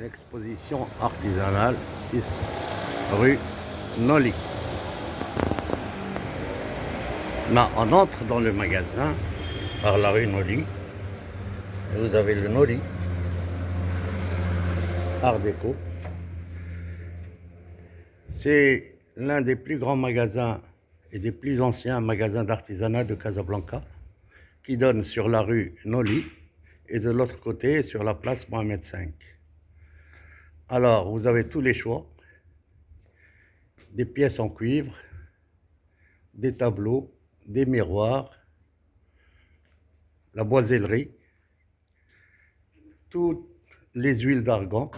l'exposition artisanale 6 rue Noli. Là, on entre dans le magasin par la rue Noli et vous avez le Noli Art Déco. C'est l'un des plus grands magasins et des plus anciens magasins d'artisanat de Casablanca qui donne sur la rue Noli et de l'autre côté sur la place Mohamed V. Alors, vous avez tous les choix, des pièces en cuivre, des tableaux, des miroirs, la boisellerie, toutes les huiles d'argan,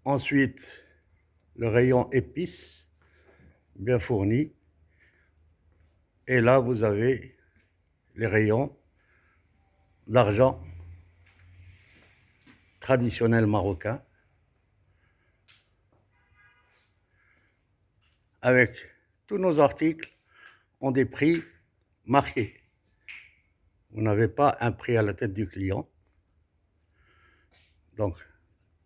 ensuite le rayon épices bien fourni, et là vous avez les rayons d'argent traditionnel marocain avec tous nos articles ont des prix marqués. Vous n'avez pas un prix à la tête du client. Donc,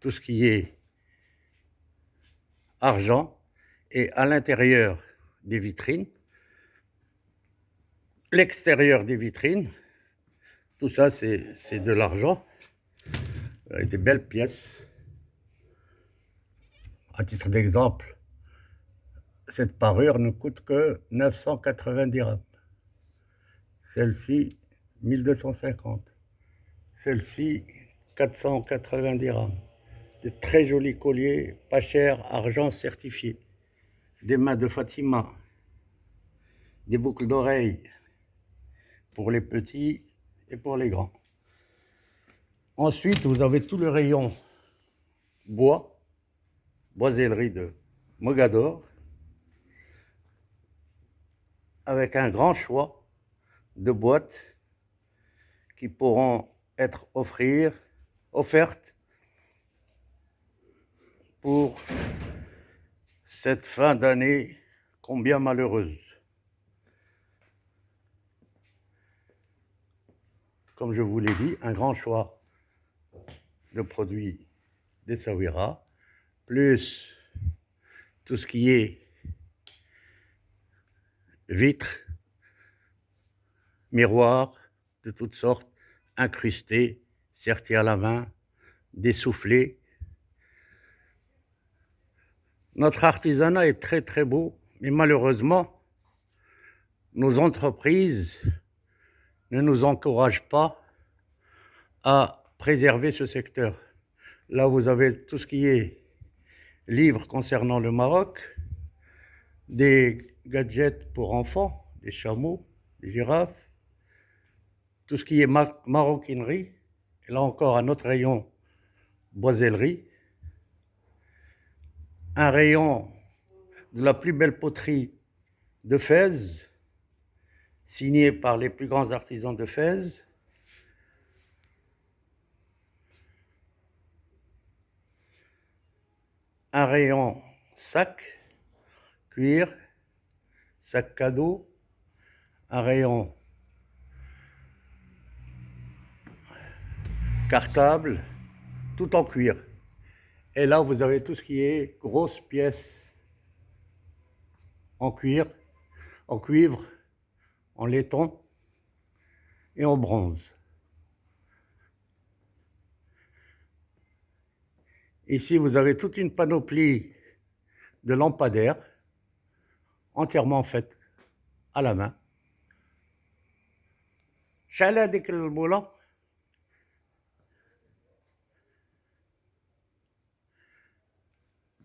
tout ce qui est argent et à l'intérieur des vitrines, l'extérieur des vitrines, tout ça c'est de l'argent, avec des belles pièces. À titre d'exemple, cette parure ne coûte que 980 dirhams. Celle-ci, 1250. Celle-ci, 480 dirhams. De très jolis colliers, pas chers, argent certifié. Des mains de Fatima. Des boucles d'oreilles pour les petits et pour les grands. Ensuite, vous avez tout le rayon bois, boisellerie de Mogador, avec un grand choix de boîtes qui pourront être offertes pour cette fin d'année combien malheureuse. Comme je vous l'ai dit, un grand choix de produits d'Essaouira, plus tout ce qui est vitres, miroirs de toutes sortes, incrustés, sertis à la main, des soufflets. Notre artisanat est très très beau, mais malheureusement, nos entreprises ne nous encouragent pas à préserver ce secteur. Là, vous avez tout ce qui est livres concernant le Maroc, des gadgets pour enfants, des chameaux, des girafes, tout ce qui est maroquinerie, et là encore un autre rayon boisellerie, un rayon de la plus belle poterie de Fès, signé par les plus grands artisans de Fès, un rayon sac, cuir, sac cadeau, un rayon cartable, tout en cuir. Et là, vous avez tout ce qui est grosses pièces en cuir, en cuivre, en laiton et en bronze. Ici, vous avez toute une panoplie de lampadaires entièrement faites à la main. Chala dik al-moula.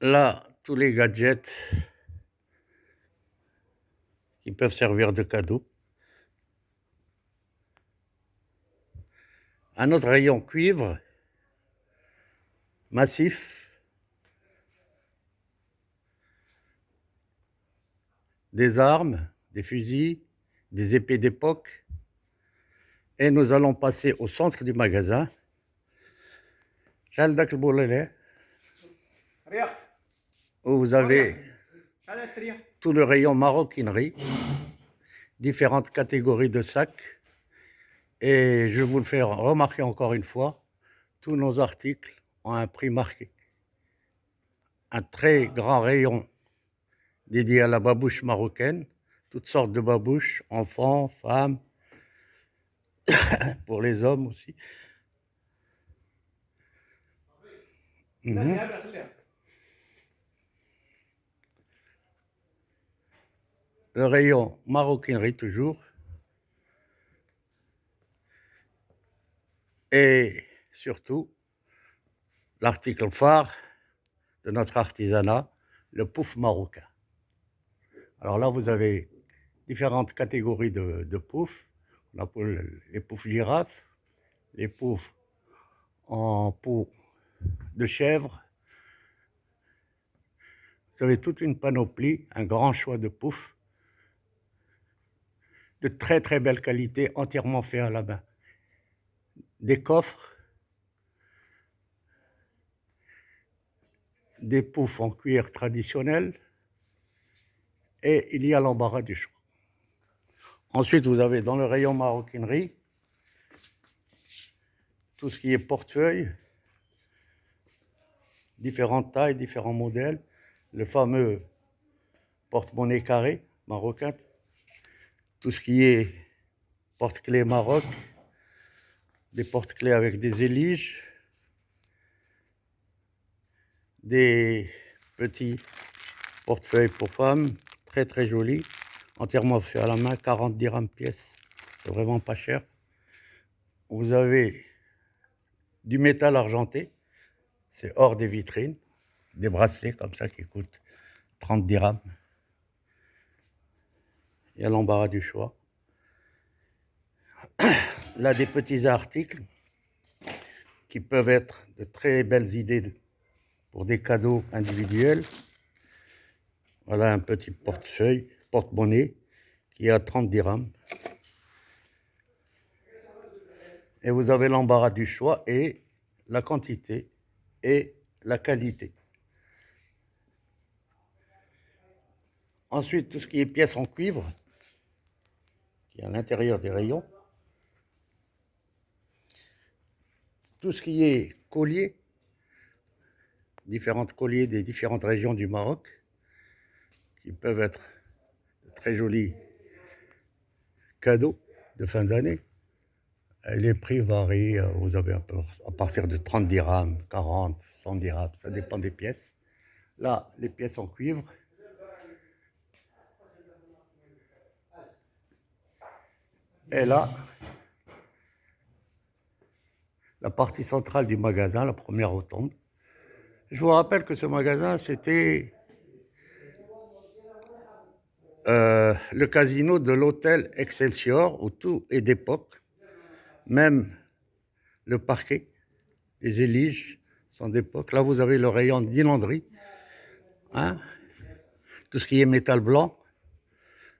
Là, tous les gadgets qui peuvent servir de cadeau. Un autre rayon cuivre, massif, des armes, des fusils, des épées d'époque. Et nous allons passer au centre du magasin. Où vous avez tout le rayon maroquinerie différentes catégories de sacs. Et je vous le fais remarquer encore une fois, tous nos articles ont un prix marqué. Un très grand rayon dédié à la babouche marocaine, toutes sortes de babouches, enfants, femmes, pour les hommes aussi. Mhm. Le rayon maroquinerie toujours. Et surtout, l'article phare de notre artisanat, le pouf marocain. Alors là, vous avez différentes catégories de poufs. On appelle les poufs girafes, les poufs en peau de chèvre. Vous avez toute une panoplie, un grand choix de poufs de très très belle qualité, entièrement fait à la main. Des coffres, des poufs en cuir traditionnel, et il y a l'embarras du choix. Ensuite, vous avez dans le rayon maroquinerie tout ce qui est portefeuille, différentes tailles, différents modèles, le fameux porte-monnaie carré marocain, tout ce qui est porte-clés Maroc, des porte-clés avec des éliges, des petits portefeuilles pour femmes, très très jolis, entièrement fait à la main, 40 dirhams pièce, c'est vraiment pas cher. Vous avez du métal argenté, c'est hors des vitrines, des bracelets comme ça qui coûtent 30 dirhams. Il y a l'embarras du choix. Là, des petits articles qui peuvent être de très belles idées pour des cadeaux individuels. Voilà un petit portefeuille, porte-monnaie, qui est à 30 dirhams. Et vous avez l'embarras du choix et la quantité et la qualité. Ensuite, tout ce qui est pièces en cuivre, qui est à l'intérieur des rayons. Tout ce qui est collier, différents colliers des différentes régions du Maroc, qui peuvent être de très jolis cadeaux de fin d'année. Les prix varient, vous avez à partir de 30 dirhams, 40, 100 dirhams, ça dépend des pièces. Là, les pièces en cuivre. Et là, la partie centrale du magasin, la première rotonde. Je vous rappelle que ce magasin, c'était le casino de l'hôtel Excelsior, où tout est d'époque. Même le parquet, les éliges sont d'époque. Là, vous avez le rayon d'inanderie. Hein, tout ce qui est métal blanc,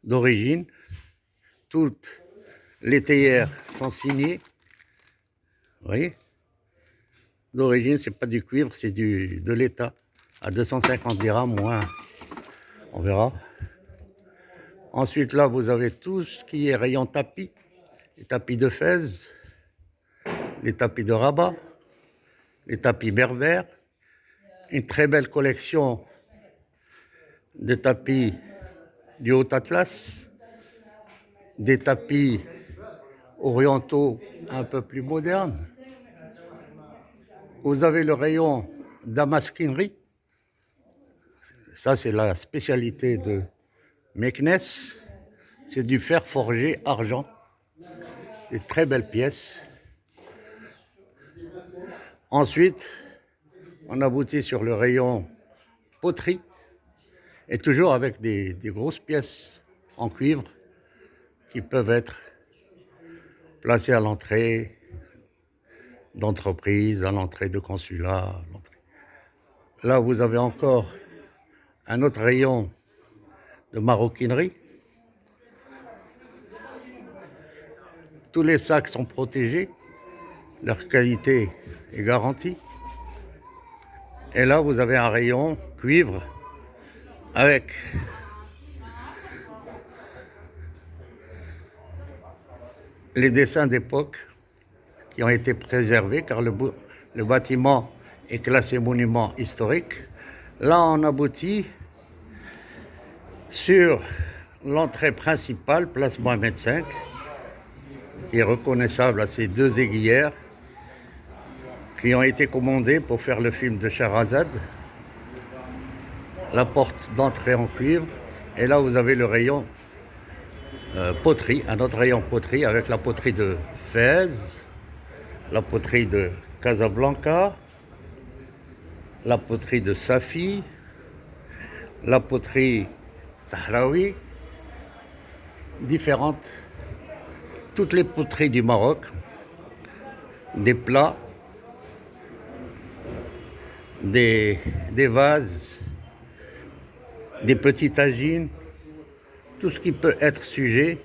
d'origine. Toutes les théières sont signées. Vous voyez, d'origine, c'est pas du cuivre, c'est de l'État. À 250 dirhams, moins, on verra. Ensuite, là, vous avez tout ce qui est rayon tapis. Les tapis de Fès, les tapis de Rabat, les tapis berbères. Une très belle collection de tapis du Haut Atlas, des tapis orientaux un peu plus modernes. Vous avez le rayon damasquinerie. Ça, c'est la spécialité de Meknes. C'est du fer forgé argent. Des très belles pièces. Ensuite, on aboutit sur le rayon poterie. Et toujours avec des grosses pièces en cuivre qui peuvent être placées à l'entrée d'entreprise, à l'entrée de consulat. Là, vous avez encore un autre rayon de maroquinerie. Tous les sacs sont protégés, leur qualité est garantie. Et là, vous avez un rayon cuivre avec les dessins d'époque qui ont été préservés car le bâtiment est classé monument historique. Là, on aboutit sur l'entrée principale, place Mohamed V, qui est reconnaissable à ces deux aiguillères qui ont été commandées pour faire le film de Shahrazad. La porte d'entrée en cuivre, et là vous avez le rayon poterie, un autre rayon poterie avec la poterie de Fès, la poterie de Casablanca, la poterie de Safi, la poterie Sahraoui, différentes, toutes les poteries du Maroc, des plats, des vases, des petits tagines, tout ce qui peut être sujet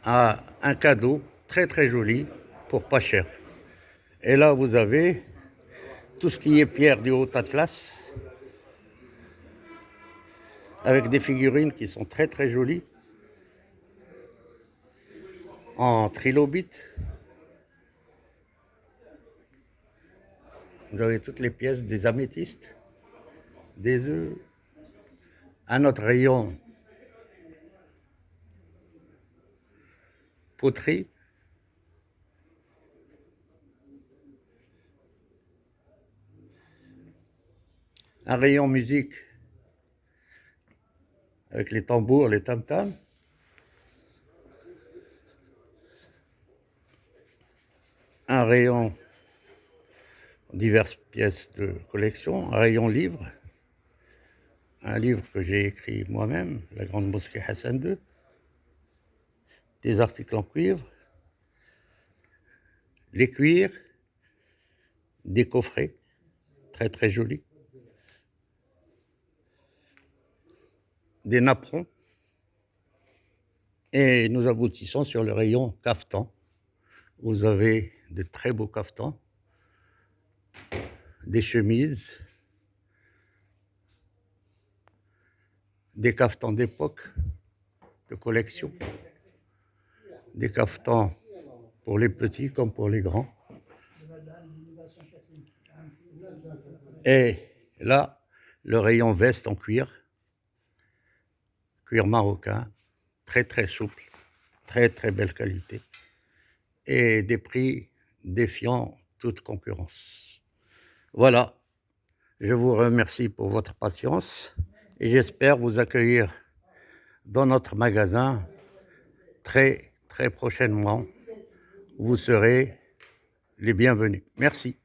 à un cadeau très très joli pour pas cher. Et là vous avez tout ce qui est pierre du Haut-Atlas avec des figurines qui sont très très jolies en trilobite. Vous avez toutes les pièces, des améthystes, des œufs, un autre rayon poterie, un rayon musique avec les tambours, les tam-tams, un rayon diverses pièces de collection, un rayon livre, un livre que j'ai écrit moi-même, La Grande Mosquée Hassan II, des articles en cuivre, les cuirs, des coffrets très très jolis, des napperons, et nous aboutissons sur le rayon caftan. Vous avez de très beaux caftans, des chemises, des caftans d'époque, de collection, des caftans pour les petits comme pour les grands. Et là, le rayon veste en cuir marocain, très très souple, très très belle qualité, et des prix défiant toute concurrence. Voilà, je vous remercie pour votre patience et j'espère vous accueillir dans notre magasin très très prochainement. Vous serez les bienvenus. Merci.